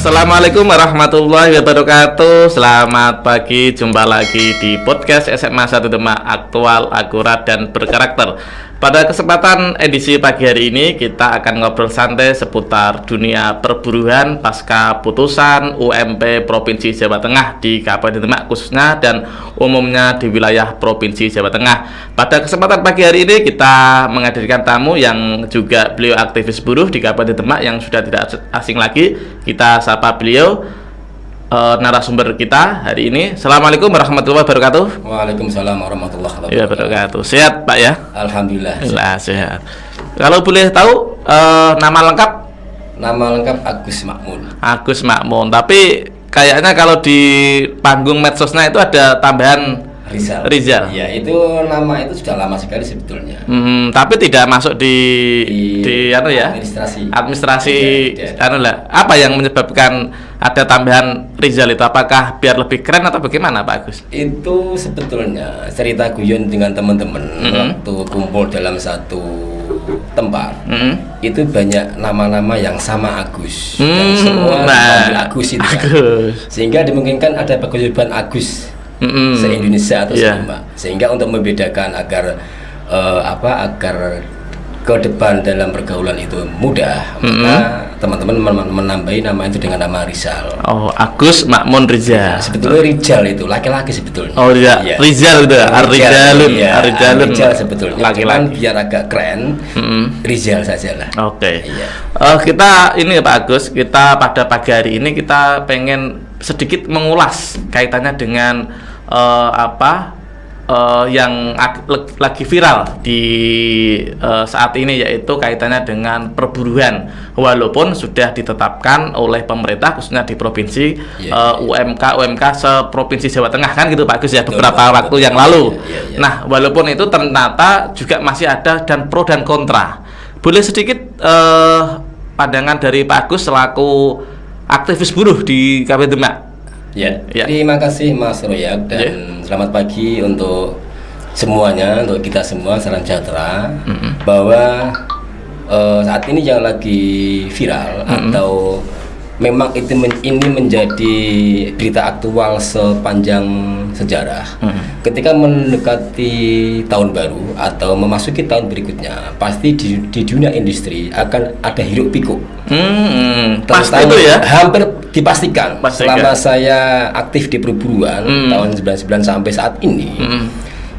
Assalamualaikum warahmatullahi wabarakatuh. Selamat pagi, jumpa lagi di podcast SMA 1 Demak, aktual, akurat, dan berkarakter. Pada kesempatan edisi pagi hari ini, kita akan ngobrol santai seputar dunia perburuan pasca putusan UMP Provinsi Jawa Tengah di Kabupaten Demak khususnya dan umumnya di wilayah Provinsi Jawa Tengah. Pada kesempatan pagi hari ini, kita menghadirkan tamu yang juga beliau aktivis buruh di Kabupaten Demak yang sudah tidak asing lagi. Kita sapa beliau, narasumber kita hari ini. Assalamualaikum warahmatullahi wabarakatuh. Waalaikumsalam warahmatullahi wabarakatuh. Sehat Pak ya? Alhamdulillah. Sehat. Kalau boleh tahu nama lengkap? Nama lengkap Agus Makmun. Agus Makmun. Tapi kayaknya kalau di panggung medsosnya itu ada tambahan Rizal. Ya, itu nama itu sudah lama sekali sebetulnya. Tapi tidak masuk di administrasi Apa yang menyebabkan ada tambahan Rizal itu? Apakah biar lebih keren atau bagaimana Pak Agus? Itu sebetulnya cerita guyon dengan teman-teman waktu kumpul dalam satu tempat. Itu banyak nama-nama yang sama Agus. Dan semua Agus itu kan. Sehingga dimungkinkan ada paguyuban Agus se-Indonesia atau sehingga untuk membedakan agar ke depan dalam pergaulan itu mudah, maka teman-teman menambahi nama itu dengan nama Rizal. Oh, Agus Makmun Rizal. Sebetulnya Rizal itu laki-laki sebetulnya. Oh iya, Rizal itu Rizalun sebetulnya. Laki-laki. Biar agak keren, Rizal sajalah. Oke. Kita ini Pak Agus, kita pada pagi hari ini kita pengen sedikit mengulas kaitannya dengan yang lagi viral di saat ini, yaitu kaitannya dengan perburuan. Walaupun sudah ditetapkan oleh pemerintah khususnya di provinsi UMK seprovinsi Jawa Tengah kan gitu Pak Agus ya, beberapa waktu yang lalu. Nah, walaupun itu ternyata juga masih ada dan pro dan kontra. Boleh sedikit pandangan dari Pak Agus selaku aktivis buruh di Kabupaten Demak? Terima kasih Mas Royak dan selamat pagi untuk semuanya, untuk kita semua, salam sejahtera. Bahwa saat ini yang lagi viral atau memang ini menjadi berita aktual sepanjang sejarah. Ketika mendekati tahun baru atau memasuki tahun berikutnya, pasti di dunia industri akan ada hiruk pikuk. Pasti itu ya? Hampir dipastikan. Selama saya aktif di perburuan tahun 99 sampai saat ini,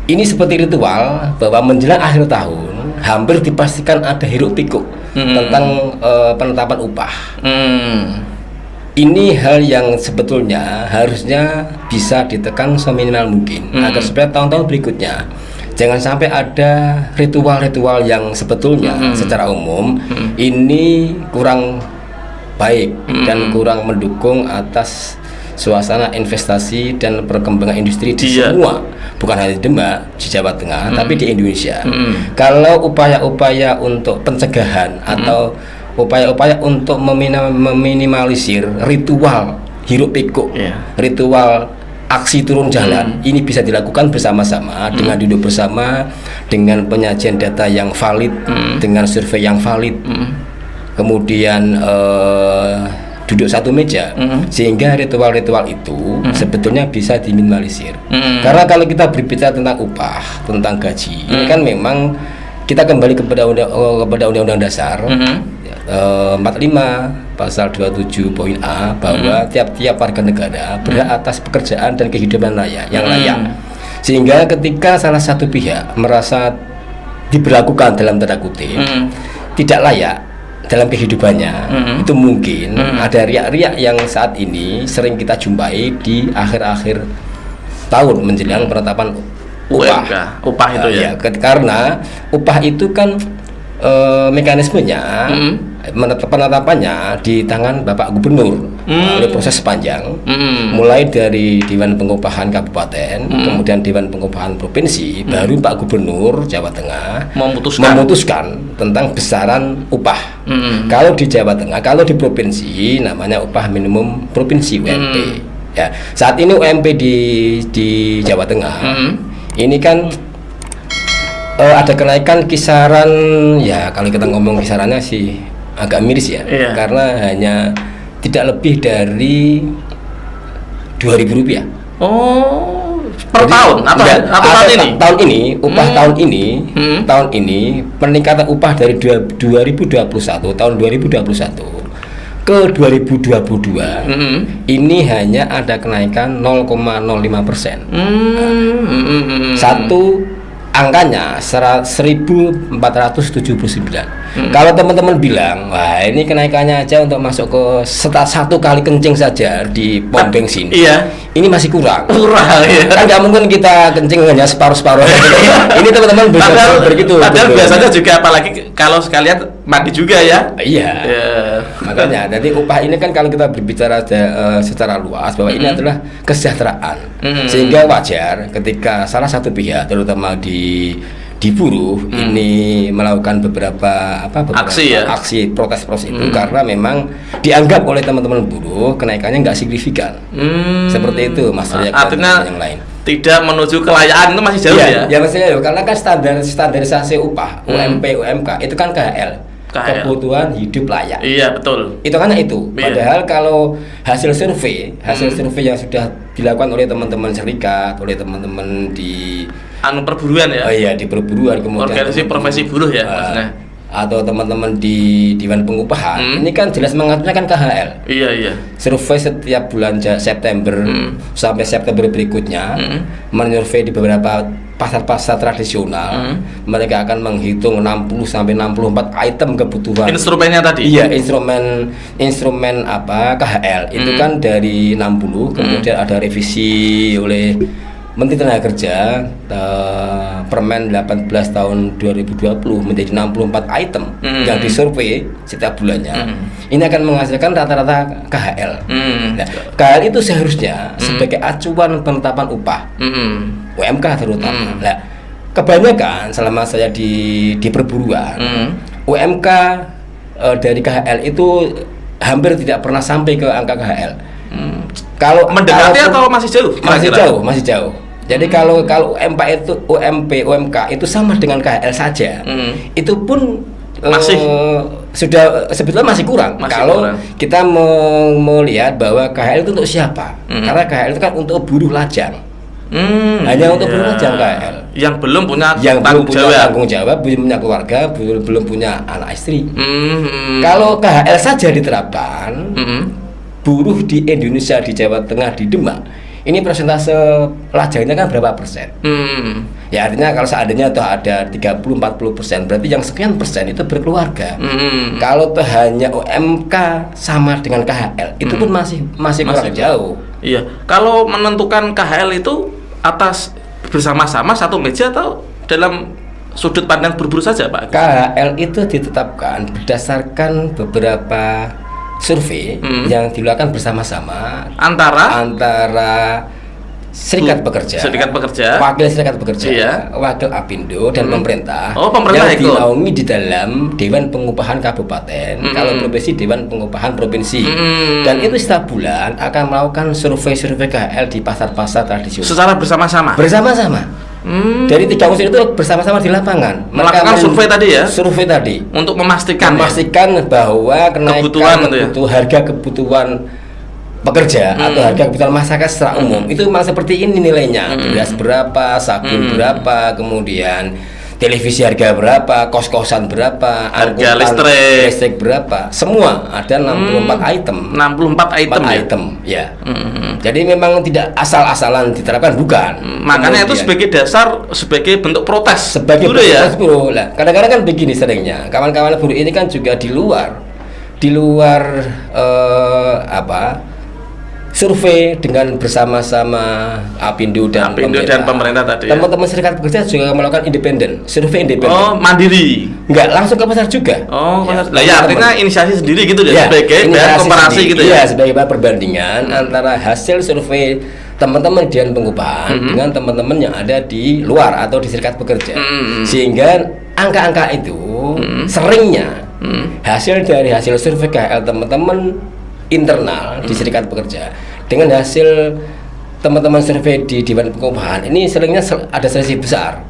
ini seperti ritual bahwa menjelang akhir tahun hampir dipastikan ada hiruk pikuk tentang penetapan upah. Ini hal yang sebetulnya harusnya bisa ditekan seminimal mungkin agar supaya tahun-tahun berikutnya jangan sampai ada ritual-ritual yang sebetulnya secara umum ini kurang baik dan kurang mendukung atas suasana investasi dan perkembangan industri di semua, bukan hanya di Demak, di Jawa Tengah, tapi di Indonesia. Kalau upaya-upaya untuk pencegahan atau upaya-upaya untuk meminimalisir ritual hiruk pikuk, ritual aksi turun jalan, ini bisa dilakukan bersama-sama dengan duduk bersama, dengan penyajian data yang valid, dengan survei yang valid, kemudian duduk satu meja, sehingga ritual-ritual itu sebetulnya bisa diminimalisir. Karena kalau kita berbicara tentang upah, tentang gaji, ini kan memang kita kembali kepada Undang-Undang Dasar 45 pasal 27 poin A bahwa tiap-tiap warga negara berhak atas pekerjaan dan kehidupan yang layak. Sehingga ketika salah satu pihak merasa diberlakukan dalam tanda kutip tidak layak dalam kehidupannya, itu mungkin ada riak-riak yang saat ini sering kita jumpai di akhir-akhir tahun menjelang penetapan upah itu karena upah itu kan mekanismenya penetapannya di tangan Bapak Gubernur melalui proses panjang, mulai dari Dewan Pengupahan Kabupaten, kemudian Dewan Pengupahan Provinsi, baru Pak Gubernur Jawa Tengah memutuskan tentang besaran upah. Kalau di Jawa Tengah, kalau di provinsi namanya upah minimum provinsi UMP. Ya, saat ini UMP di Jawa Tengah ini kan ada kenaikan kisaran, ya kalau kita ngomong kisarannya sih agak miris ya, karena hanya tidak lebih dari Rp2.000. Oh, per Jadi, tahun atau tahun ini? Tahun ini, upah tahun ini peningkatan upah dari 2021 tahun 2021 ke 2022 ini hanya ada kenaikan 0,05%. Satu angkanya 1.479. Kalau teman-teman bilang, wah ini kenaikannya aja untuk masuk ke satu kali kencing saja di pom bensin, Iya. ini masih kurang. Ya. Kan nggak mungkin kita kencing hanya separuh-separuh. Ini teman-teman begitu. Padahal biasanya juga, apalagi kalau sekalian mandi juga ya. Iya. Ya. Makanya, jadi upah ini kan kalau kita berbicara secara luas bahwa ini adalah kesejahteraan, sehingga wajar ketika salah satu pihak, terutama di buruh ini melakukan beberapa aksi protes itu karena memang dianggap oleh teman-teman buruh kenaikannya nggak signifikan. Seperti itu Mas Riak, artinya yang lain tidak menuju kelayaan itu masih jauh ya? Ya maksudnya karena kan standarisasi upah UMP UMK itu kan KHL. Kebutuhan hidup layak. Iya, betul. Itu kan itu. Padahal kalau hasil survei yang sudah dilakukan oleh teman-teman serikat, oleh teman-teman di perburuan ya. Oh iya, di perburuan, kemudian organisasi profesi buruh ya, maksudnya. Atau teman-teman di Dewan Pengupahan, ini kan jelas mengaturnya kan KHL. Iya. Survei setiap bulan September sampai September berikutnya, menyurvei di beberapa pasar-pasar tradisional, mereka akan menghitung 60 sampai 64 item kebutuhan. Instrumennya tadi? Iya, instrumen KHL itu kan dari 60, kemudian ada revisi oleh Menteri Tenaga Kerja Permen 18 tahun 2020 menjadi 64 item yang disurvei setiap bulannya. Ini akan menghasilkan rata-rata KHL. Nah, KHL itu seharusnya sebagai acuan penetapan upah UMK terutama. Nah, kebanyakan selama saya di perburuan, UMK dari KHL itu hampir tidak pernah sampai ke angka KHL. Kalau mendekati atau masih jauh? Masih jauh. Jadi kalau UMK itu sama dengan KHL saja, itu pun masih sudah sebetulnya masih kurang. Kalau kita melihat bahwa KHL itu untuk siapa? Karena KHL itu kan untuk buruh lajang. Hanya untuk buruh lajang KHL. Yang belum punya tanggung jawab, belum punya keluarga, belum punya anak istri. Kalau KHL saja diterapkan, buruh di Indonesia, di Jawa Tengah, di Demak, ini persentase lajangnya kan berapa persen? Ya artinya kalau seandainya ada 30-40%, berarti yang sekian persen itu berkeluarga. Kalau hanya UMK sama dengan KHL, itu pun masih kurang jauh. Iya. Kalau menentukan KHL itu atas bersama-sama satu meja atau dalam sudut pandang berburu saja, Pak? KHL itu ditetapkan berdasarkan beberapa survei yang dilakukan bersama-sama antara serikat pekerja, wakil serikat pekerja, wakil Apindo dan pemerintah. Yang dinaungi di dalam Dewan Pengupahan Kabupaten, kalau provinsi Dewan Pengupahan Provinsi. Dan itu setiap bulan akan melakukan survei KHL di pasar-pasar tradisional secara bersama-sama. Dari tiga unsur itu bersama-sama di lapangan melakukan survei tadi untuk memastikan bahwa kenaikan harga kebutuhan pekerja atau harga kebutuhan masyarakat secara umum itu memang seperti ini nilainya. Beras berapa, sabun berapa, kemudian televisi harga berapa, kos-kosan berapa, harga listrik berapa, semua ada 64 item. 64 item ya. Jadi memang tidak asal-asalan diterapkan, bukan. Makanya itu sebagai dasar, sebagai bentuk protes. Sebagai bentuk protes buruh. Lah, kadang-kadang kan begini seringnya. Kawan-kawan buruh ini kan juga di luar survei dengan bersama-sama Apindo dan pemerintah tadi. Teman-teman serikat pekerja juga melakukan survei independen. Oh, mandiri. Enggak, langsung ke pasar juga. Oh, artinya inisiasi sendiri gitu ya, sebagai bahan komparasi gitu ya. Iya, sebagai bahan perbandingan antara hasil survei teman-teman Dewan Pengupahan dengan teman-teman yang ada di luar atau di serikat pekerja. Sehingga angka-angka itu seringnya hasil dari hasil survei KHL teman-teman internal di serikat pekerja dengan hasil teman-teman survei di Dewan Pengupahan ini seringnya ada selisih besar.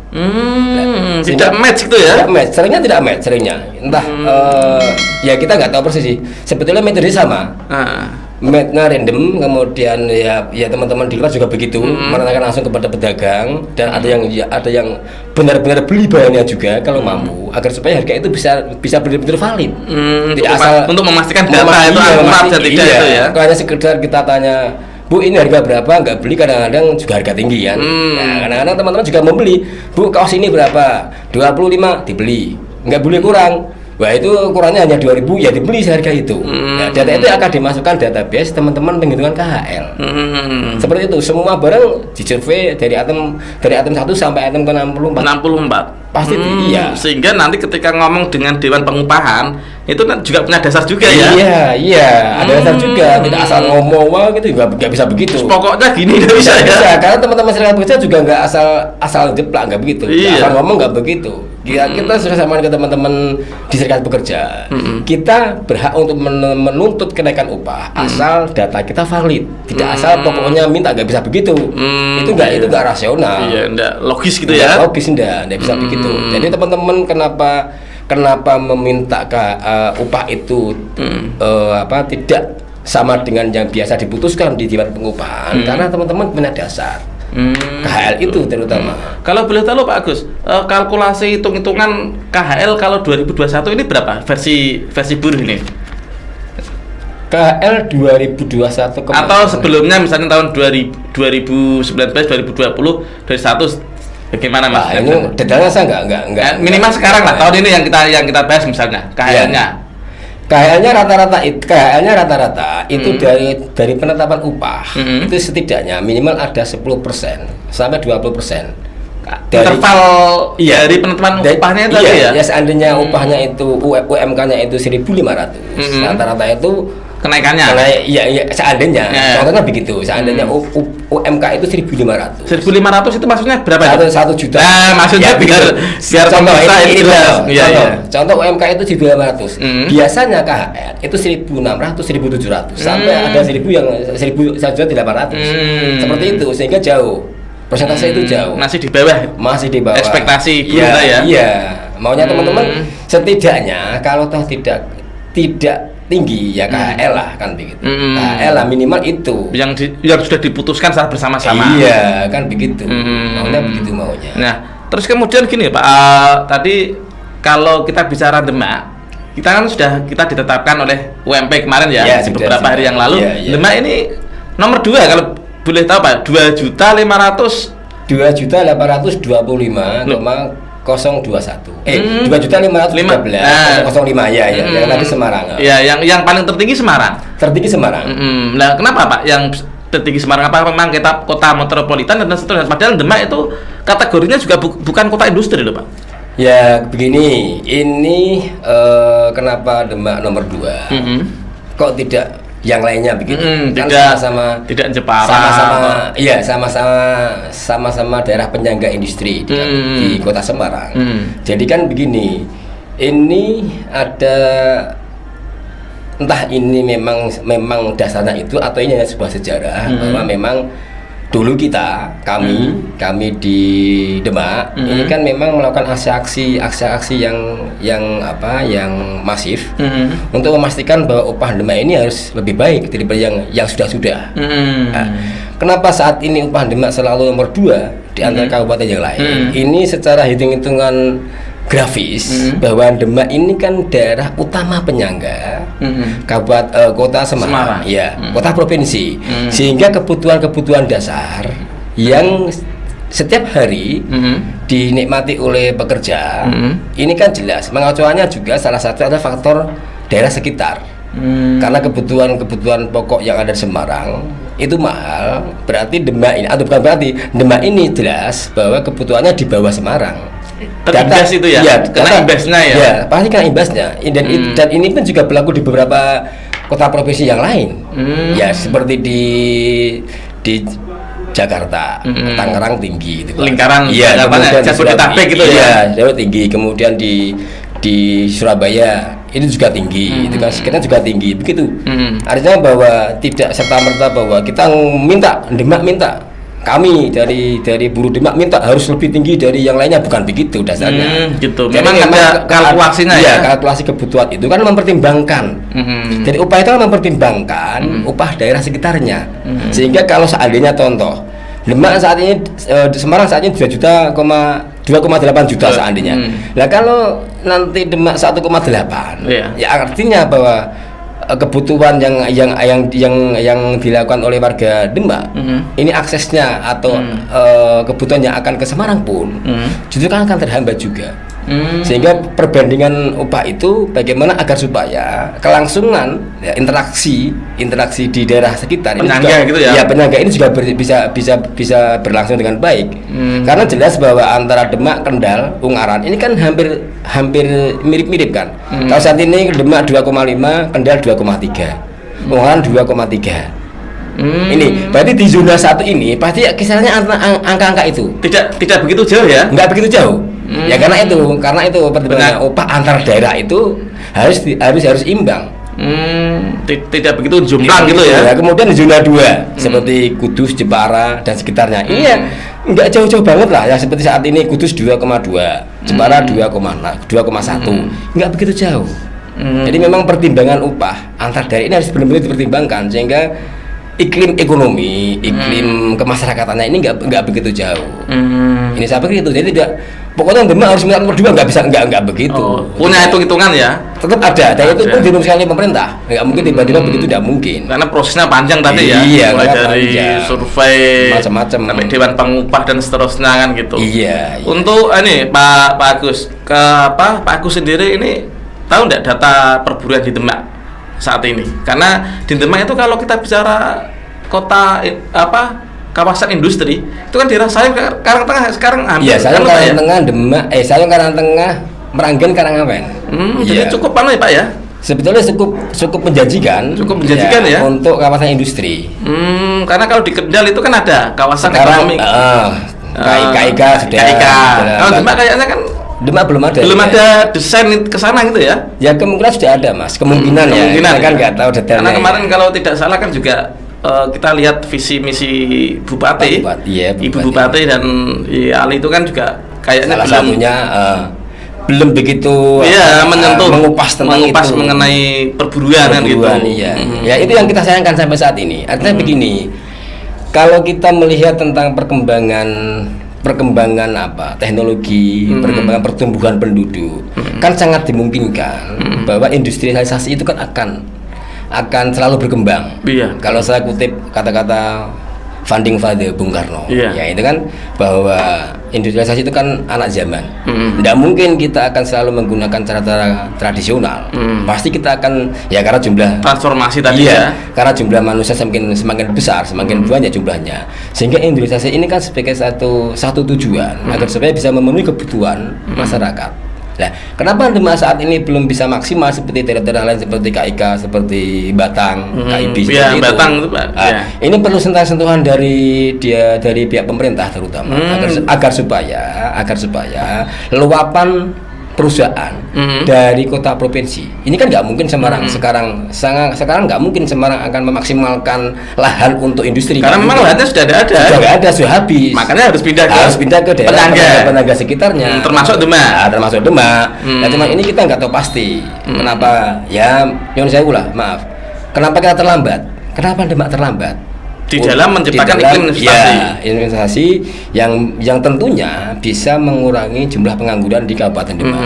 Tidak match gitu ya? Tidak match, tidak match, entah ya kita nggak tahu persis sih. Sebetulnya metode sama. Match-nya random, kemudian ya teman-teman di luar juga begitu, menanyakan langsung kepada pedagang, dan ada yang benar-benar beli barangnya juga kalau mampu, agar supaya harga itu bisa benar-benar valid. Tidak asal untuk memastikan data itu akurat atau tidak itu ya. Hanya sekedar kita tanya, Bu, ini harga berapa? Nggak beli, kadang-kadang juga harga tinggi kan. Nah, kadang-kadang teman-teman juga membeli, Bu, kaos ini berapa? 25, dibeli. Nggak boleh kurang. Wah, itu kurangnya hanya 2.000, ya dibeli seharga itu. Nah, data itu akan dimasukkan database teman-teman penghitungan KHL. Seperti itu, semua barang disurvei dari item 1 sampai item ke 64. Pasti iya. Sehingga nanti ketika ngomong dengan Dewan Pengupahan itu juga punya dasar juga ya. Iya, ada dasar juga. Tidak asal ngomong wah gitu, nggak bisa begitu. Pokoknya gini nggak bisa ya. Bisa, karena teman-teman serikat pekerja juga nggak asal jeplak, nggak begitu. Asal ngomong nggak begitu. Kita sudah samakan ke teman-teman di serikat pekerja. Kita berhak untuk menuntut kenaikan upah asal data kita valid. Tidak asal pokoknya minta, nggak bisa begitu. Itu nggak rasional. Iya, nggak logis gitu ya. Logis nggak bisa begitu. Jadi teman-teman kenapa meminta upah itu tidak sama dengan yang biasa diputuskan di Dewan Pengupahan, karena teman-teman punya dasar. KHL itu terutama. Kalau boleh tahu Pak Agus, kalkulasi hitung-hitungan KHL kalau 2021 ini berapa versi buruh ini? KHL 2021 kemarin. Atau sebelumnya misalnya tahun 2019 2020 dari 100 bagaimana Mas? Ini detailnya saya enggak. Minimal sekarang lah, tahun ini yang kita bahas misalnya KHL-nya. KHL-nya rata-rata itu dari penetapan upah itu setidaknya minimal ada 10% sampai 20%. Interval dari penetapan upahnya itu ya seandainya upahnya itu UMK-nya itu 1.500, rata-rata itu kenaikannya. Iya, seandainya. Contohnya begitu. Seandainya UMK itu 1.500. 1.500 itu maksudnya berapa? 1 juta. Nah, maksudnya biar contoh ini jelas. Contoh UMK itu 1.500. Biasanya KHL itu 1.600, 1.700 sampai ada 1.800. Seperti itu, sehingga jauh. Persentase itu jauh. Masih di bawah ekspektasi kita ya. Iya. Maunya teman-teman setidaknya kalau toh tidak tinggi ya KHL lah kan begitu. KHL lah minimal itu yang sudah diputuskan secara bersama-sama. Iya kan begitu. Maunya. Nah terus kemudian gini Pak, tadi kalau kita bicara Demak, kita kan sudah ditetapkan oleh UMP kemarin ya beberapa hari yang lalu. Demak ini nomor 2 kalau boleh tahu Pak, 2.825.021. 2.513.005 ya, yang tadi Semarang. Ya, yang paling tertinggi Semarang. Nah, kenapa Pak? Yang tertinggi Semarang apa memang kita kota metropolitan dan seterusnya? Padahal Demak itu kategorinya juga bukan kota industri loh Pak. Ya begini, ini kenapa Demak nomor 2? Kok tidak yang lainnya begitu? Kan tidak Jepara. Sama-sama daerah penyangga industri di kota Semarang. Jadi kan begini, ini ada entah ini memang dasarnya itu atau ini hanya sebuah sejarah bahwa memang dulu kami di Demak ini kan memang melakukan aksi-aksi yang masif untuk memastikan bahwa upah Demak ini harus lebih baik daripada yang sudah. Nah, kenapa saat ini upah Demak selalu nomor 2 di antara kabupaten yang lain? Ini secara hitung-hitungan grafis bahwa Demak ini kan daerah utama penyangga kota Semarang. Ya, kota provinsi, sehingga kebutuhan dasar yang setiap hari dinikmati oleh pekerja ini kan jelas mengacuannya juga salah satu adalah faktor daerah sekitar. Karena kebutuhan pokok yang ada di Semarang itu mahal, berarti Demak ini atau bukan berarti Demak ini jelas bahwa kebutuhannya di bawah Semarang. Terimbas itu ya, kena imbasnya ya. Ya, pasti kena imbasnya. Dan ini pun juga berlaku di beberapa kota provinsi yang lain. Ya, seperti di Jakarta, Tangerang tinggi itu. Lingkaran Jabodetabek gitu ya. Iya, Jawa tinggi. Kemudian di Surabaya ini juga tinggi, itu kan sekitar juga tinggi, begitu. Artinya bahwa tidak serta merta bahwa kita Demak minta, kami dari buruh Demak minta harus lebih tinggi dari yang lainnya, bukan begitu dasarnya. Gitu. Jadi Memang ada kalkulasinya ya. Kalkulasi kebutuhan itu kan mempertimbangkan. Jadi upah itu kan mempertimbangkan upah daerah sekitarnya. Sehingga kalau seandainya contoh Demak saat ini Semarang saat ini 2,8 juta seandainya. Nah kalau nanti Demak 1,8, ya artinya bahwa kebutuhan yang dilakukan oleh warga Demak ini aksesnya atau kebutuhan yang akan ke Semarang pun justru kan akan terhambat juga. Sehingga perbandingan upah itu bagaimana agar supaya kelangsungan ya, interaksi di daerah sekitar penyangga ini juga, gitu ya. Penyangga ini juga bisa berlangsung dengan baik. Karena jelas bahwa antara Demak, Kendal, Ungaran ini kan hampir mirip-mirip kan. Kalau saat ini Demak 2,5, Kendal 2,3, Ungaran 2,3. Ini berarti di zona 1 ini pasti kisarannya angka-angka itu Tidak begitu jauh ya? Nggak begitu jauh. Ya karena itu pertimbangan upah antar daerah itu harus imbang. Tidak begitu jomplang gitu ya. Kemudian di zona 2 seperti Kudus, Jepara dan sekitarnya. Ini ya nggak jauh-jauh banget lah ya, seperti saat ini Kudus 2,2, Jepara 2,1. Nggak begitu jauh. Jadi memang pertimbangan upah antar daerah ini harus benar-benar dipertimbangkan sehingga iklim ekonomi, iklim kemasyarakatannya ini nggak begitu jauh. Ini saya pikir itu. Jadi tidak, pokoknya Demak harus minta nomor 2, nggak bisa, nggak begitu. Punya hitung-hitungan ya? Tetap ada, dan itu pun dirumuskan oleh pemerintah. Nggak mungkin tiba-tiba begitu, tidak mungkin. Karena prosesnya panjang tadi ya. Iya, mulai dari panjang. survei Macam-macam sampai dewan pengupah dan seterusnya kan gitu. Iya. Untuk ini Pak Agus, Pak Agus sendiri ini tahu nggak data perburuan di Demak saat ini? Karena di Demak itu kalau kita bicara kota kawasan industri itu kan daerah Sayung, Karangtengah sekarang hampir. Iya, Sayung, Karangtengah, Demak, Sayung, Karangtengah, Meranggen, Karangawen. Jadi cukup ya Pak ya? Sebetulnya cukup menjanjikan. Cukup menjanjikan ya untuk kawasan industri. Karena kalau di Kendal itu kan ada kawasan sekarang, ekonomi. KIK sudah. Kalau Demak kayaknya kan Demak belum ada. Belum ada desain ke sana gitu ya? Ya kemungkinan sudah ada, Mas. Kemungkinan ya. Kita kan nggak tahu detailnya. Karena kemarin kalau tidak salah kan juga kita lihat visi misi Bupati, Ibu Bupati dan Ali itu kan juga kayaknya salah satunya belum begitu menyentuh mengupas mengenai perburuan kan gitu. Iya. Ya itu yang kita sayangkan sampai saat ini. Artinya begini, kalau kita melihat tentang perkembangan teknologi, perkembangan pertumbuhan penduduk, kan sangat dimungkinkan bahwa industrialisasi itu kan akan selalu berkembang. Iya. Kalau saya kutip kata-kata founding father Bung Karno, ya itu kan bahwa industrialisasi itu kan anak zaman. Tidak mungkin kita akan selalu menggunakan cara-cara tradisional. Pasti kita akan karena jumlah transformasi tadi ya. Karena jumlah manusia semakin besar, semakin banyak jumlahnya. Sehingga industrialisasi ini kan sebagai satu tujuan agar supaya bisa memenuhi kebutuhan masyarakat. Nah, kenapa Demak saat ini belum bisa maksimal seperti daerah-daerah lain seperti KIK, seperti Batang, KIB seperti itu? Batang itu, Pak. Ini perlu sentuhan dari pihak pemerintah terutama agar supaya luapan perusahaan dari kota provinsi ini kan nggak mungkin Semarang sekarang nggak mungkin Semarang akan memaksimalkan lahan untuk industri karena memang lahannya sudah ada sudah habis, makanya harus pindah ke daerah penangga sekitarnya termasuk Demak. Nah, cuman ini kita nggak tahu pasti kenapa yang saya ulah maaf kenapa kita terlambat, kenapa Demak terlambat di dalam menciptakan iklim investasi yang tentunya bisa mengurangi jumlah pengangguran di Kabupaten Demak.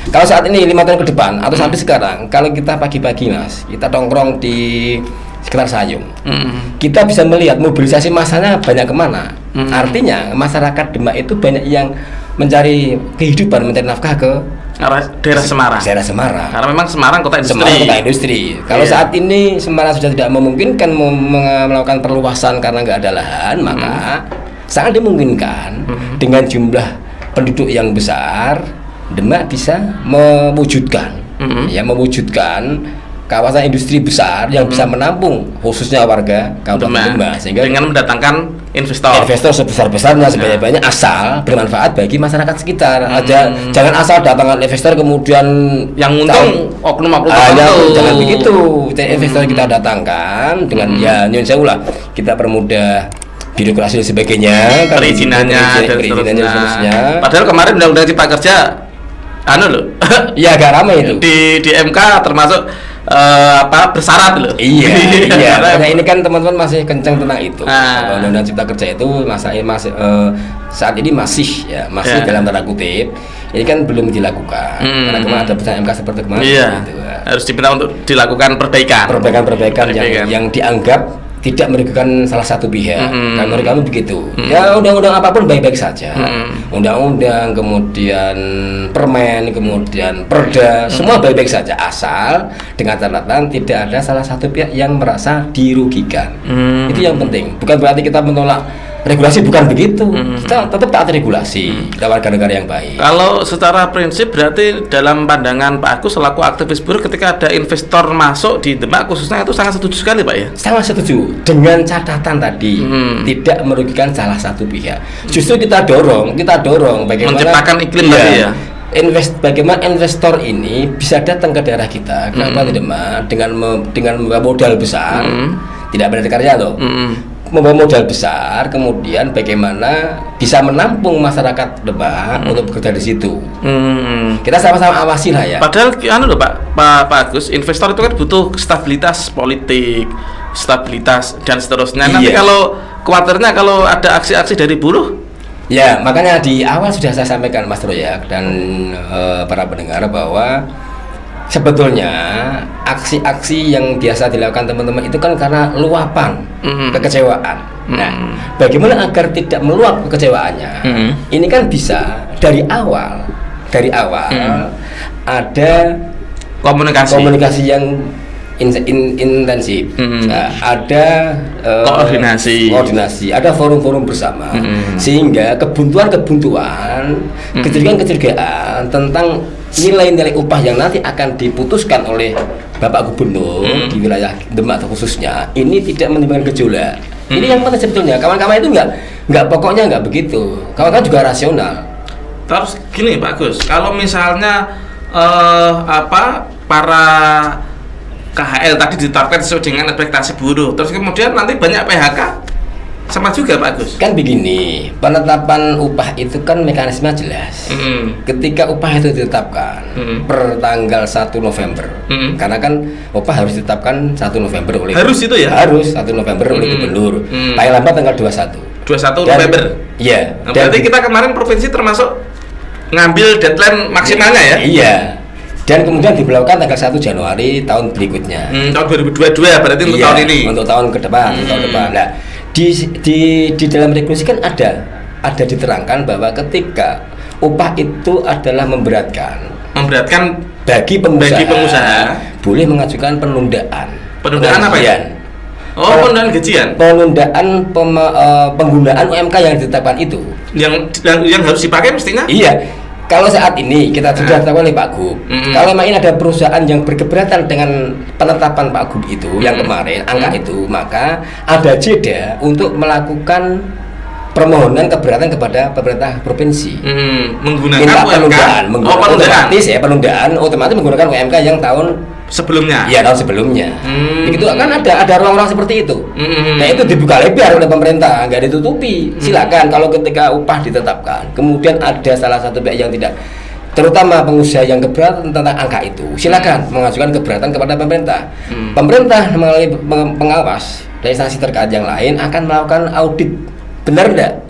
Kalau saat ini 5 tahun ke depan atau sampai sekarang, kalau kita pagi-pagi Mas, kita tongkrong di sekitar Sayung, kita bisa melihat mobilisasi massanya banyak kemana. Artinya masyarakat Demak itu banyak yang mencari kehidupan, mencari nafkah ke daerah Semarang. Karena memang Semarang kota industri. Kalau saat ini Semarang sudah tidak memungkinkan melakukan perluasan karena nggak ada lahan, maka sangat dimungkinkan dengan jumlah penduduk yang besar, Demak bisa mewujudkan kawasan industri besar yang bisa menampung khususnya warga Kabupaten Demak, sehingga dengan mendatangkan investor sebesar-besarnya sebanyak-banyak asal bermanfaat bagi masyarakat sekitar aja. Jangan asal datangkan investor kemudian yang untung oknum-oknum jangan begitu. Investor kita datangkan dengan ya nyun sewu lah, kita permudah birokrasi dan sebagainya, perizinannya dan seterusnya. Padahal kemarin undang-undang Cipta Kerja loh. Ya agak ramai itu. Di MK termasuk bersyarat loh. Iya. Karena ini kan teman-teman masih kencang tentang itu. Undang-undang Cipta Kerja itu masih saat ini masih dalam tanda kutip. Ini kan belum dilakukan. Karena kemarin ada putusan MK seperti kemarin. Iya. Gitu. Harus diminta untuk dilakukan perbaikan yang dianggap tidak merugikan salah satu pihak. Kan menurut kami begitu. Ya undang-undang apapun baik-baik saja. Undang-undang, kemudian permen, kemudian perda, semua baik-baik saja asal dengan catatan tidak ada salah satu pihak yang merasa dirugikan. Itu yang penting. Bukan berarti kita menolak regulasi, bukan begitu. Kita tetap taat regulasi. Kita warga negara yang baik. Kalau secara prinsip berarti dalam pandangan Pak Agus selaku aktivis buruh, ketika ada investor masuk di Demak khususnya itu sangat setuju sekali Pak ya? Sangat setuju dengan catatan tadi tidak merugikan salah satu pihak. Justru kita dorong bagaimana menciptakan iklim tadi ya. Bagaimana investor ini bisa datang ke daerah kita, Kabupaten Demak dengan modal besar, tidak berarti karya loh. Membawa modal besar, kemudian bagaimana bisa menampung masyarakat Demak untuk bekerja di situ. Kita sama-sama awasi lah ya. Padahal loh Pak Agus, investor itu kan butuh stabilitas politik, stabilitas dan seterusnya. Nanti kalau khawatirnya kalau ada aksi-aksi dari buruh. Ya, makanya di awal sudah saya sampaikan Mas Royak dan para pendengar bahwa sebetulnya aksi-aksi yang biasa dilakukan teman-teman itu kan karena luapan kekecewaan. Nah, bagaimana agar tidak meluap kekecewaannya? Ini kan bisa dari awal ada komunikasi yang intensif, ada koordinasi, ada forum-forum bersama, sehingga kebuntuan, kecurigaan tentang nilai-nilai upah yang nanti akan diputuskan oleh Bapak Gubernur di wilayah Demak khususnya ini tidak menimbulkan gejolak. Ini yang penting sebetulnya. Kawan-kawan itu nggak pokoknya nggak begitu. Kawan-kawan juga rasional. Terus gini Pak Gus, kalau misalnya para KHL tadi ditetapkan sesuai dengan ekspektasi buruh, terus kemudian nanti banyak PHK, sama juga Pak Agus. Kan begini, penetapan upah itu kan mekanisme jelas. Ketika upah itu ditetapkan per tanggal 1 November, karena kan upah harus ditetapkan 1 November oleh harus itu ya? Harus 1 November oleh Gubernur. Paling lambat tanggal 21 November. Iya. Nah, berarti kita kemarin provinsi termasuk ngambil deadline maksimalnya ya? Iya. Dan kemudian diberlakukan tanggal 1 Januari tahun berikutnya. Tahun 2022 berarti untuk tahun ini. Untuk tahun ke depan, Nah, di dalam regulasi kan ada diterangkan bahwa ketika upah itu adalah memberatkan bagi pengusaha boleh mengajukan penundaan. Penundaan apa ya? Penundaan gajian. Penundaan penggunaan UMK yang ditetapkan itu. Yang harus dipakai mestinya? Iya. Kalau saat ini kita sudah tahu oleh Pak Gub, kalau memang ini ada perusahaan yang berkeberatan dengan penetapan Pak Gub itu yang kemarin angka itu, maka ada jeda untuk melakukan permohonan keberatan kepada pemerintah provinsi. Menggunakan penundaan otomatis menggunakan UMK yang tahun sebelumnya. Iya, tahun sebelumnya. Begitu kan ada ruang-ruang seperti itu. Nah, itu dibuka lebar oleh pemerintah, nggak ditutupi. Silakan kalau ketika upah ditetapkan, kemudian ada salah satu pihak yang tidak, terutama pengusaha yang keberatan tentang angka itu, silakan mengajukan keberatan kepada pemerintah. Pemerintah melalui pengawas dari instansi terkait yang lain akan melakukan audit. Benar enggak?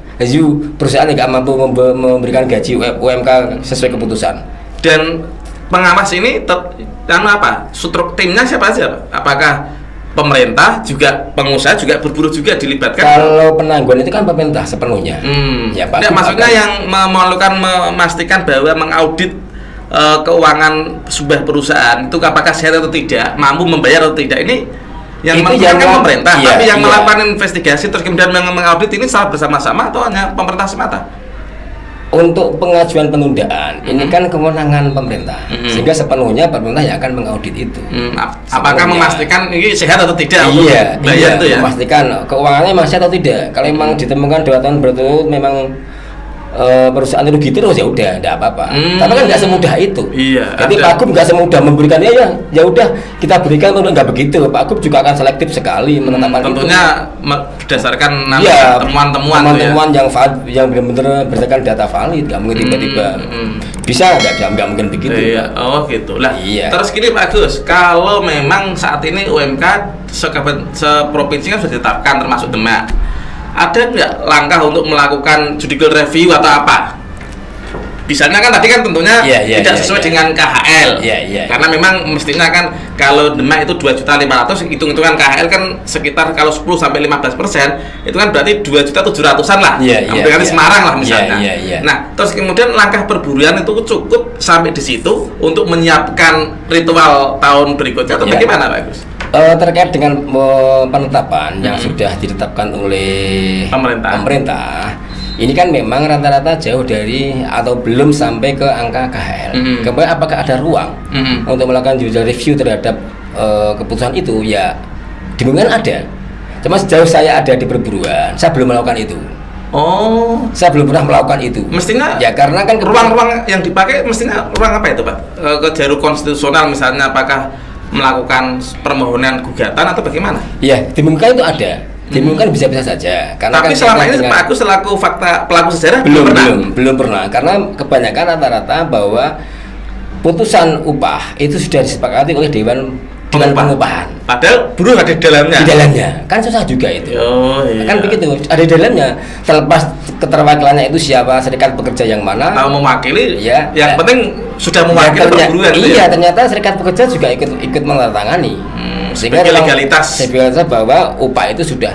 Perusahaan nggak mampu memberikan gaji UMK sesuai keputusan. Dan pengawas ini timnya siapa aja Pak? Apakah pemerintah juga, pengusaha juga, berburu juga dilibatkan? Kalau penangguhan itu kan pemerintah sepenuhnya. Ya Pak. Maksudnya yang memastikan bahwa mengaudit keuangan sebuah perusahaan itu apakah sehat atau tidak, mampu membayar atau tidak, ini yang menentukan pemerintah. Tapi yang melakukan investigasi terus kemudian mengaudit ini secara bersama-sama atau hanya pemerintah semata? Untuk pengajuan penundaan ini kan kewenangan pemerintah, sehingga sepenuhnya pemerintah yang akan mengaudit itu. Apakah memastikan ini sehat atau tidak? Iya, bayar itu ya. Memastikan keuangannya masih atau tidak. Kalau memang ditemukan 2 tahun berturut memang perusahaan itu rugi terus, ya udah, tidak apa-apa. Tapi kan nggak semudah itu. Iya. Jadi Pak Gub nggak semudah memberikan ya udah kita berikan, nggak begitu. Pak Gub juga akan selektif sekali menetapkan tentunya berdasarkan temuan-temuan yang benar-benar berdasarkan data valid, nggak mungkin tiba-tiba bisa, nggak mungkin begitu. Iya. Oh gitu lah. Iya. Terus gini Pak Agus, kalau memang saat ini UMK seprovinsi kan sudah ditetapkan termasuk Demak, ada nggak langkah untuk melakukan judicial review atau apa? Misalnya kan tadi kan tentunya tidak sesuai dengan KHL, karena memang mestinya kan kalau Demak itu 2.500.000, hitung-hitungan KHL kan sekitar kalau 10-15% itu kan berarti 2.700.000-an lah, dengan Semarang lah misalnya. Nah terus kemudian langkah perburuan itu cukup sampai di situ untuk menyiapkan ritual tahun berikutnya atau bagaimana Pak Agus? Terkait dengan penetapan yang sudah ditetapkan oleh pemerintah, ini kan memang rata-rata jauh dari atau belum sampai ke angka KHL. Kemudian apakah ada ruang untuk melakukan judicial review terhadap keputusan itu? Ya, dimungkinkan ada. Cuma sejauh saya ada di perburuan, saya belum melakukan itu. Oh, saya belum pernah melakukan itu. Mestinya ya karena kan ruang-ruang yang dipakai mestinya ruang apa itu Pak? Ke jalur konstitusional misalnya, apakah melakukan permohonan gugatan atau bagaimana? Iya, dimungkinkan itu ada. Dimungkinkan bisa-bisa saja. Karena tapi kan selama ini Pak Agus selaku pelaku sejarah belum pernah. Karena kebanyakan rata-rata bahwa putusan upah itu sudah disepakati oleh Dewan Pengupahan. Padahal buruh ada di dalamnya. Di dalamnya. Kan susah juga itu. Oh, iya. Kan begitu. Ada di dalamnya. Terlepas keterwakilannya itu siapa, serikat pekerja yang mana. Tahu mewakili. Ya. Yang penting sudah mewakili perburuan. Iya, ternyata serikat pekerja juga ikut menandatangani. Sehingga legalitas bahwa upah itu sudah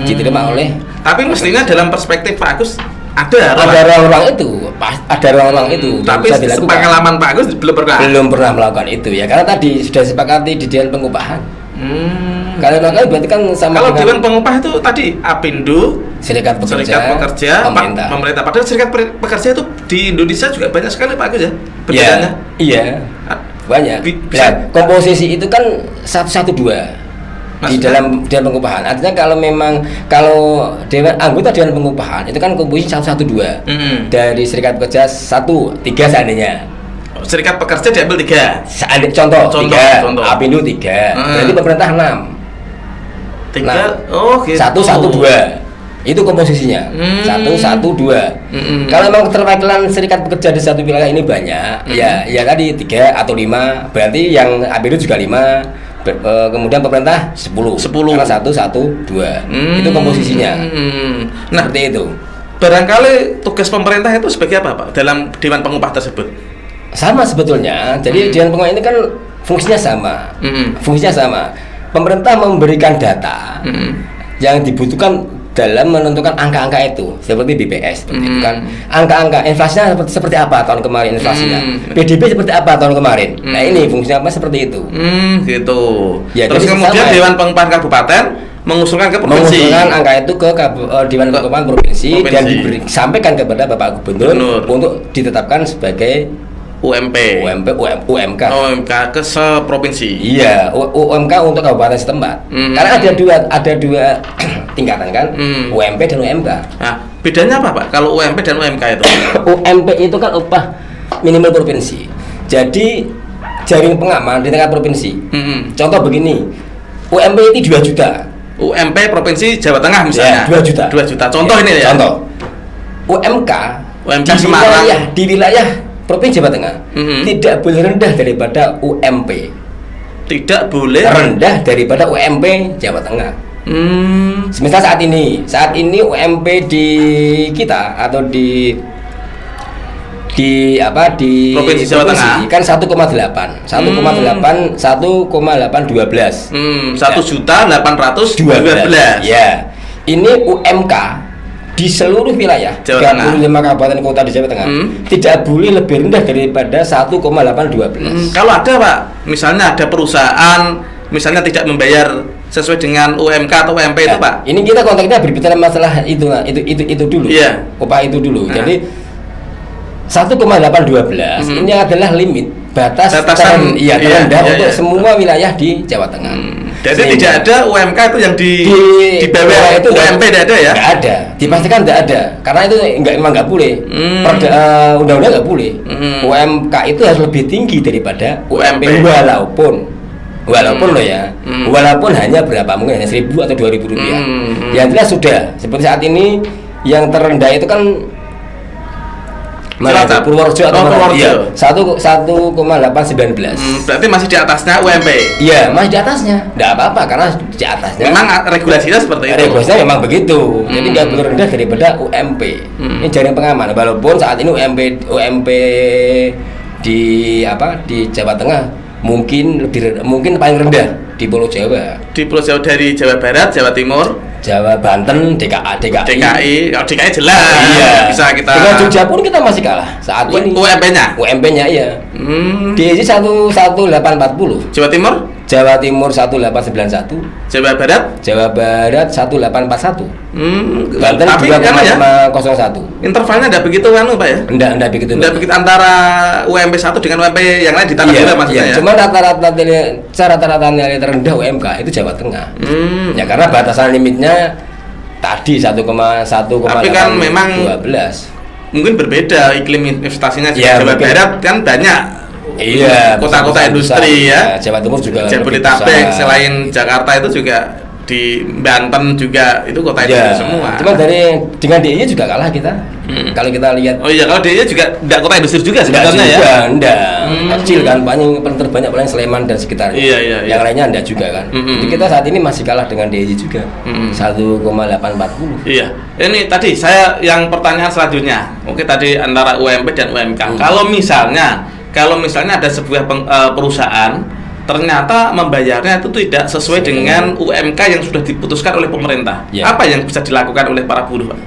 diterima oleh. Tapi mestinya dalam perspektif Pak Agus ada ruang-ruang itu, tapi sepengalaman Pak Agus belum pernah melakukan itu ya, karena tadi sudah disepakati di Dewan Pengupahan. Kalau berarti kan sama. Kalau Dewan Pengupahan itu tadi Apindo, serikat pekerja, pemerintah. Padahal serikat pekerja itu di Indonesia juga banyak sekali Pak Agus ya, perbedaannya. Iya, banyak. Komposisi itu kan 112. Di dalam Dewan Pengupahan, artinya kalau anggota Dewan Pengupahan itu kan komposisi 112 dari serikat pekerja 1-3 seandainya. Serikat pekerja diambil 3. Contoh. 3, Apindo 3, berarti pemerintah 6. 3. Oh, gitu. 1-1-2. Itu komposisinya. 1-1-2. Kalau memang keterwakilan serikat pekerja di satu wilayah ini banyak, ya tadi 3 atau 5, berarti yang Apindo juga 5. Kemudian pemerintah 10 karena 1-1-2 itu komposisinya. Nah, seperti itu. Barangkali tugas pemerintah itu sebagai apa Pak dalam Dewan Pengupahan tersebut? Sama sebetulnya. Jadi Dewan Pengupahan ini kan fungsinya sama. Pemerintah memberikan data yang dibutuhkan dalam menentukan angka-angka itu, seperti BPS seperti itu kan, angka-angka inflasinya seperti apa tahun kemarin inflasinya, PDB seperti apa tahun kemarin. Nah ini fungsinya apa seperti itu. Gitu. Ya, terus kemudian Dewan Pengupahan Kabupaten mengusulkan ke provinsi. Mengusulkan angka itu ke Dewan Pengupahan provinsi dan disampaikan kepada Bapak Gubernur untuk ditetapkan sebagai UMK ke seprovinsi. Iya, UMK untuk kabupaten setempat. Karena ada dua tingkatan kan, UMP dan UMK. Nah, bedanya apa Pak kalau UMP dan UMK itu? UMP itu kan upah minimal provinsi. Jadi jaring pengaman di tingkat provinsi. Contoh begini, UMP itu 2 juta. UMP provinsi Jawa Tengah misalnya. Ya, 2 juta. 2 juta. Contoh ini ya. Contoh. UMK Semarang di wilayah Provinsi Jawa Tengah tidak boleh rendah daripada UMP. Tidak boleh rendah daripada UMP Jawa Tengah. Semisal saat ini UMP di kita atau di Provinsi Jawa Tengah kan 1,8 1,812 1.812.000. Ya. Ini UMK di seluruh wilayah 35 kabupaten kota di Jawa Tengah tidak boleh lebih rendah daripada 1,812. Kalau ada Pak, misalnya ada perusahaan misalnya tidak membayar sesuai dengan UMK atau UMP itu, Pak? Ini kita konteksnya berbicara masalah itu dulu. Iya. Upah itu dulu. Jadi 1,812 ini adalah limit batasan terendah untuk semua wilayah di Jawa Tengah. Jadi tidak ada UMK itu yang di bawah itu UMP tidak ada ya? Nggak ada, dipastikan tidak ada, karena itu memang nggak boleh. Undang-undang nggak boleh. UMK itu harus lebih tinggi daripada UMP walaupun loh ya, walaupun hanya berapa, mungkin hanya 1.000 atau 2.000 rupiah. Yang jelas sudah seperti saat ini yang terendah itu kan Cilacap, Purworejo atau Purworejo. 1,819. Berarti masih di atasnya UMP. Iya, masih di atasnya. Tidak apa-apa karena di atasnya. Memang regulasinya seperti itu. Regulasinya memang begitu. Jadi nggak boleh rendah daripada UMP. Ini jaring pengaman. Walaupun saat ini UMP di Jawa Tengah mungkin paling rendah di Pulau Jawa. Di Pulau Jawa dari Jawa Barat, Jawa Timur, Jawa, Banten, DKI. Kalau DKI jelas. Iya. Bisa kita. Dengan Jogja pun kita masih kalah saat ini. UMP-nya iya. DIY 1840. Jawa Timur? Jawa Timur 1891. Jawa Barat? Jawa Barat 1841. Banten tapi 2,01. Intervalnya enggak begitu Pak ya? Enggak begitu. Enggak begitu antara UMP 1 dengan UMP yang lain ditambah juga maksudnya ya. Cuma rata-rata nilai terendah UMK itu Jawa Tengah. Ya karena batasan limitnya tadi 1,812. Tapi kan memang mungkin berbeda iklim investasinya ya, Jawa Barat kan banyak. Iya, kota-kota industri ya. Jawa Timur juga. Jabodetabek selain Jakarta itu juga di Banten juga itu kota industri semua. Cuma dengan DIY juga kalah kita. Kalau kita lihat. Oh iya, kalau DIY juga enggak kota industri juga sebenarnya ya. Enggak. Kecil kan, paling terbanyak paling Sleman dan sekitarnya. Iya. Yang lainnya enggak juga kan. Jadi kita saat ini masih kalah dengan DIY juga. 1,840. Iya. Ini tadi saya yang pertanyaan selanjutnya. Oke, tadi antara UMP dan UMK. Kalau misalnya ada sebuah perusahaan ternyata membayarnya itu tidak sesuai dengan UMK yang sudah diputuskan oleh pemerintah. Apa yang bisa dilakukan oleh para buruh, Pak?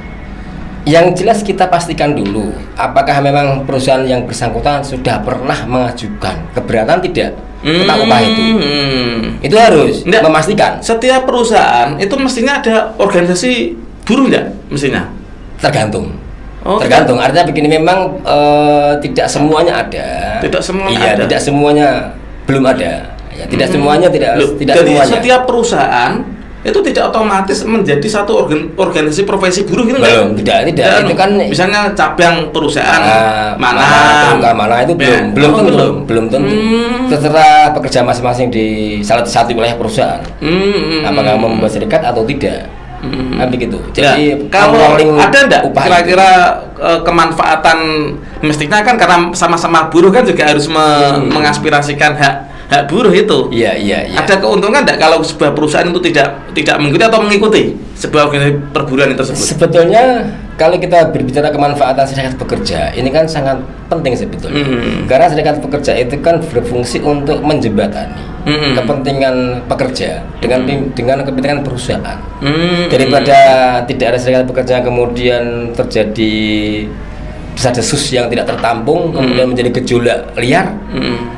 Yang jelas kita pastikan dulu apakah memang perusahaan yang bersangkutan sudah pernah mengajukan keberatan tidak tentang upah itu. Itu harus memastikan. Setiap perusahaan itu mestinya ada organisasi buruh enggak? Mestinya. Tergantung. Artinya begini, memang tidak semuanya ada. Tidak semuanya belum ada. Ya, tidak semuanya tidak jadi semuanya. Setiap perusahaan itu tidak otomatis menjadi satu organisasi profesi buruh gitu belum, tidak. Itu kan misalnya cabang perusahaan mana itu belum tentu. Terserah pekerja masing-masing di salah satu wilayah perusahaan. Apakah mau membuat serikat atau tidak. Begitu. Jadi kalau ada enggak kira-kira kemanfaatan, mestinya kan karena sama-sama buruh kan juga harus mengaspirasikan hak buruh itu. Iya. Ada keuntungan enggak kalau sebuah perusahaan itu tidak mengikuti atau mengikuti sebuah organisasi perburuan tersebut? Sebetulnya kalau kita berbicara kemanfaatan serikat pekerja, ini kan sangat penting sebetulnya. Karena serikat pekerja itu kan berfungsi untuk menjembatani kepentingan pekerja dengan kepentingan perusahaan. Daripada tidak ada serikat pekerja kemudian terjadi bisa desus yang tidak tertampung kemudian menjadi gejolak liar.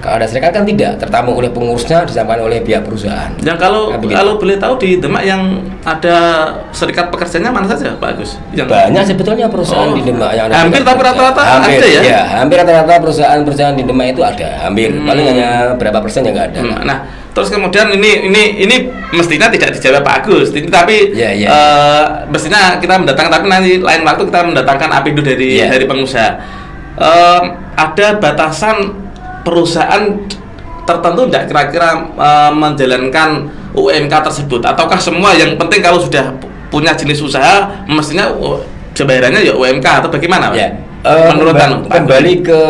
Kalau ada serikat kan tidak tertampung oleh pengurusnya, disampaikan oleh pihak perusahaan. Yang kalau boleh tahu di Demak yang ada serikat pekerjanya mana saja, Pak Agus? Banyak sebetulnya perusahaan di Demak yang ada. Hampir, tapi rata-rata ada ya? Ya, hampir rata-rata perusahaan di Demak itu ada. Hampir, paling hanya berapa persen yang nggak ada. Nah, terus kemudian ini mestinya tidak dijawab Pak Agus, tapi mestinya kita mendatangkan, tapi nanti lain waktu kita mendatangkan apindo dari pengusaha. Ada batasan perusahaan tertentu tidak kira-kira menjalankan UMK tersebut, ataukah semua yang penting kalau sudah punya jenis usaha mestinya bayarannya ya UMK atau bagaimana? Menurut kembali ke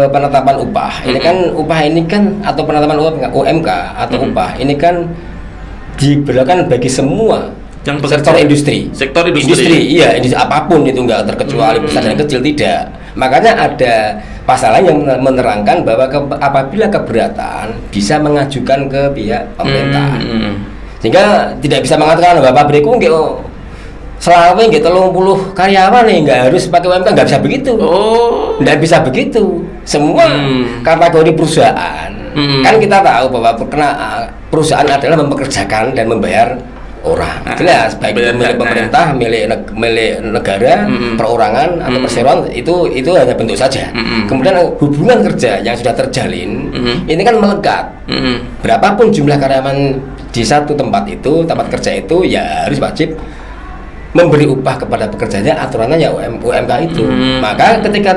penetapan upah. Ini kan upah ini kan atau penetapan UMK atau upah ini kan diberlakukan bagi semua yang sektor industri. Iya, industri apapun itu enggak terkecuali besar dan kecil, tidak. Makanya ada pasal yang menerangkan bahwa apabila keberatan bisa mengajukan ke pihak pemerintah. Sehingga tidak bisa mengatakan bahwa pabrikku selama ini 30 karyawan nih nggak harus pakai UMK, nggak bisa begitu. Nggak bisa begitu. Semua kategori perusahaan Kan kita tahu bahwa perusahaan adalah mempekerjakan dan membayar orang. Jelas, baik itu milik pemerintah, milik negara, perorangan atau perseroan, itu hanya bentuk saja. Kemudian hubungan kerja yang sudah terjalin ini kan melekat. Berapapun jumlah karyawan di satu tempat kerja itu ya harus wajib memberi upah kepada pekerjanya, aturannya ya UMK itu. Maka ketika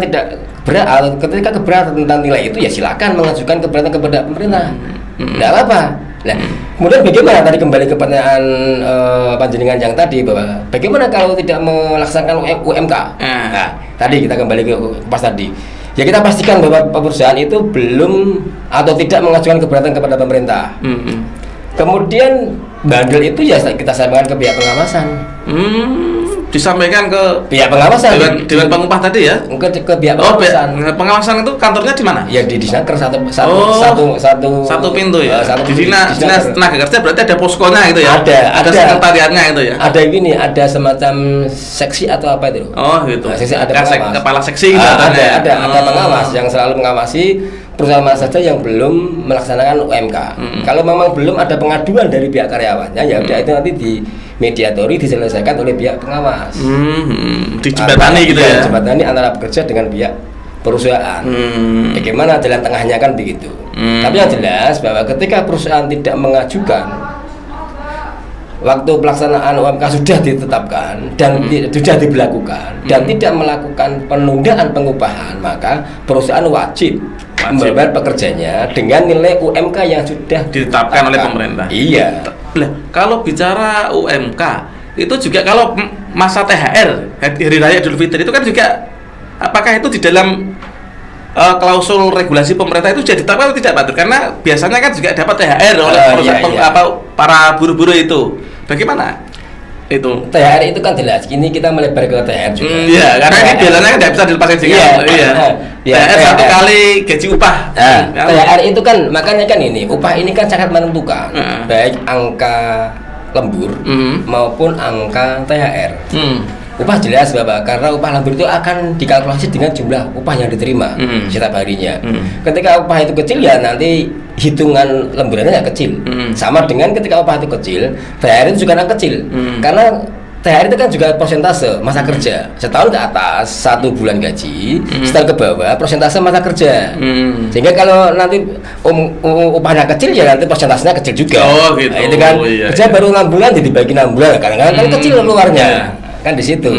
keberatan tentang nilai itu ya silakan mengajukan keberatan kepada pemerintah. Tidak apa-apa. Nah, kemudian bagaimana tadi kembali ke pertanyaan panjenengan yang tadi bahwa bagaimana kalau tidak melaksanakan UMK? Nah, tadi kita kembali ke pas tadi. Ya kita pastikan bahwa perusahaan itu belum atau tidak mengajukan keberatan kepada pemerintah. Kemudian bandel itu ya kita sampaikan ke pihak pengawasan. Disampaikan ke pihak pengawasan dewan pengupah tadi ya? Ke pihak pengawasan. Pengawasan itu kantornya di mana? Ya di Disnaker satu pintu ya. Satu di dinas tenaga kerja berarti ada poskonya itu ya? Ada sekretariatnya itu ya? Ada gini, ada semacam seksi atau apa itu? Oh gitu. Seksi ada pengawas. Kepala seksi gitu ada pengawas yang selalu mengawasi perusahaan mana saja yang belum melaksanakan UMK. Kalau memang belum ada pengaduan dari pihak karyawannya, ya udah itu nanti di mediatori diselesaikan oleh pihak pengawas. Dijembatani gitu ya? Dijembatani antara pekerja dengan pihak perusahaan. Bagaimana jalan tengahnya kan begitu. Tapi yang jelas bahwa ketika perusahaan tidak mengajukan waktu pelaksanaan UMK sudah ditetapkan dan sudah diberlakukan dan tidak melakukan penundaan pengupahan, maka perusahaan wajib membayar pekerjanya dengan nilai UMK yang sudah ditetapkan oleh pemerintah. Iya. Nah, kalau bicara UMK itu juga kalau masa THR Hari Raya Idul Fitri itu kan juga apakah itu di dalam klausul regulasi pemerintah itu jadi ditetapkan atau tidak, Pak? Karena biasanya kan juga dapat THR oleh para buruh-buruh itu. Bagaimana? Itu THR itu kan jelas. Ini kita melebar ke THR juga. Iya, karena ini biasanya kan tidak bisa dilepaskan juga. THR satu kali gaji upah. THR itu kan makanya kan ini upah ini kan sangat menentukan baik angka lembur maupun angka THR. Upah jelas Bapak, karena upah lembur itu akan dikalkulasi dengan jumlah upah yang diterima setiap harinya. Ketika upah itu kecil ya nanti hitungan lemburannya kecil. Sama dengan ketika upah itu kecil, THR itu juga kecil. Karena THR itu kan juga persentase masa kerja. Setahun ke atas 1 bulan gaji, setahun ke bawah persentase masa kerja. Sehingga kalau nanti upahnya kecil ya nanti persentasenya kecil juga. Oh gitu. Nah, itu kan kerja baru 6 bulan jadi bagi 6 bulan. Kadang-kadang kan kecil keluarnya. Kan di situ.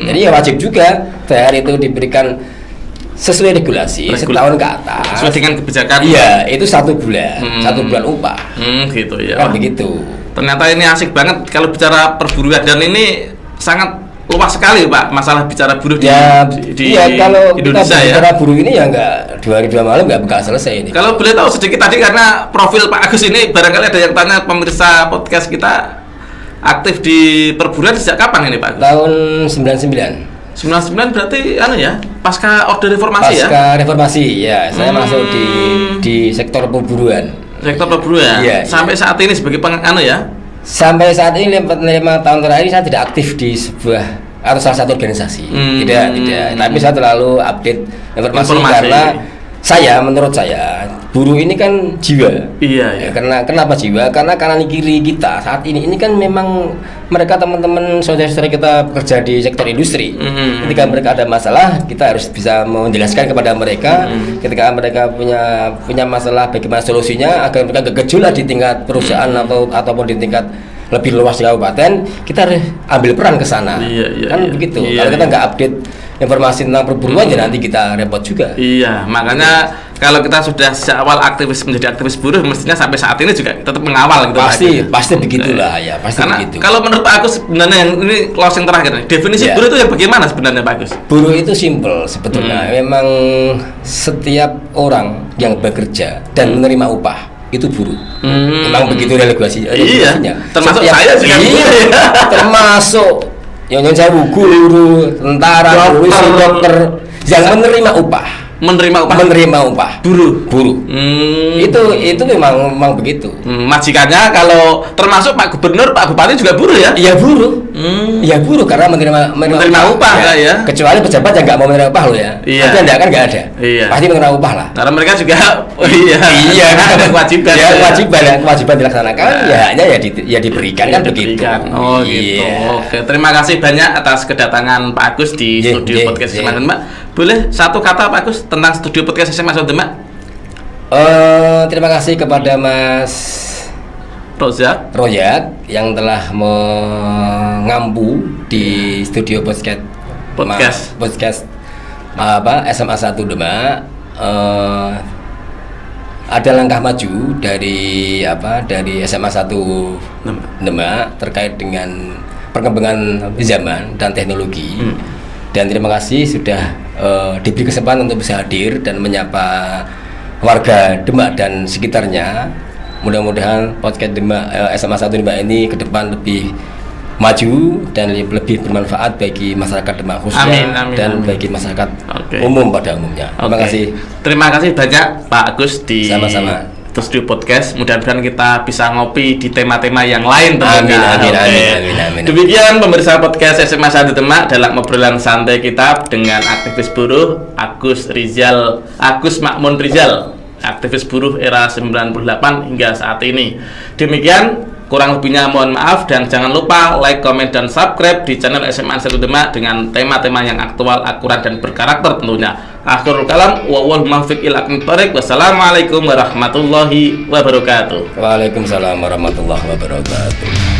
Jadi ya wajib juga THR itu diberikan sesuai regulasi setahun ke atas. Sesuai dengan kebijakan. Iya, itu 1 bulan, 1 bulan upah. Gitu ya. Kan begitu. Ternyata ini asik banget kalau bicara perburuan dan ini sangat luas sekali Pak masalah bicara buruh di kalau Indonesia kita ya. Bicara buruh ini ya nggak 2 hari 2 malam nggak bakal selesai ini. Kalau boleh tahu sedikit tadi karena profil Pak Agus ini barangkali ada yang tanya pemirsa podcast kita aktif di perburuan sejak kapan ini Pak? Tahun 99. 99 berarti pasca Orde Reformasi Pasca reformasi ya, saya masuk di sektor perburuan. Sektor perburuan. Iya, sampai saat ini sebagai Sampai saat ini 5 tahun terakhir saya tidak aktif di sebuah atau salah satu organisasi. Tidak. Tapi saya terlalu update informasi. Karena menurut saya buruh ini kan jiwa. Iya. Karena kenapa jiwa? Karena kanan kiri kita saat ini kan memang mereka teman-teman saudara-saudara kita bekerja di sektor industri. Ketika mereka ada masalah, kita harus bisa menjelaskan kepada mereka. Ketika mereka punya masalah, bagaimana solusinya agar mereka gak gejolak di tingkat perusahaan ataupun di tingkat lebih luas di kabupaten, kita harus ambil peran ke sana. Kan begitu. Kalau kita nggak update informasi tentang perburuan ya nanti kita repot juga. Iya, makanya kalau kita sudah sejak awal menjadi aktivis buruh, mestinya sampai saat ini juga tetap mengawal gitu. Pasti begitulah ya, pasti karena begitu. Kalau menurut Pak Agus sebenarnya yang ini closing terakhir nih, definisi buruh itu yang bagaimana sebenarnya Pak Agus? Buruh itu simple sebetulnya. Memang setiap orang yang bekerja dan menerima upah itu buruh. Memang begitu regulasinya. Termasuk saya juga buruh. Termasuk yang saya guru, tentara, polisi, dokter yang menerima upah. menerima upah. Menerima upah. Buruh. Itu memang begitu. Majikannya kalau termasuk Pak Gubernur, Pak Bupati juga buruh ya? Iya buruh. Iya buruh karena menerima upah ya. Kecuali pejabat yang nggak mau menerima upah loh ya. Iya. Tapi Anda kan nggak ada. Iya. Pasti menerima upah lah. Karena mereka juga ada kewajiban. Ya, kewajiban dilaksanakan ya hanya ya diberikan kan begitu. Oh gitu. Oke, terima kasih banyak atas kedatangan Pak Agus di studio podcast SMA Satu Demak. Boleh satu kata Pak Agus tentang studio podcast SMA Satu Demak? Terima kasih kepada Mas Rojak yang telah mengampu di studio podcast SMA 1 Demak. Ada langkah maju dari SMA 1 Demak terkait dengan perkembangan zaman dan teknologi. Dan terima kasih sudah diberi kesempatan untuk bisa hadir dan menyapa warga Demak dan sekitarnya. Mudah-mudahan podcast SMA 1 Demak ini ke depan lebih maju dan lebih bermanfaat bagi masyarakat Demak khususnya dan bagi masyarakat umum pada umumnya. Terima kasih. Terima kasih banyak Pak Agus di sama-sama studio podcast. Mudah-mudahan kita bisa ngopi di tema-tema yang lain tentunya. Amin. Demikian pemirsa podcast SMA 1 Demak dalam obrolan santai kita dengan aktivis buruh Agus Makmun Rizal, aktivis buruh era 98 hingga saat ini. Demikian, kurang lebihnya mohon maaf dan jangan lupa like, komen, dan subscribe di channel SMA 1 Demak dengan tema-tema yang aktual, akurat, dan berkarakter tentunya. Akhirul kalam, wallahul muwaffiq ila aqwamit thoriq. Wassalamualaikum warahmatullahi wabarakatuh. Waalaikumsalam warahmatullahi wabarakatuh.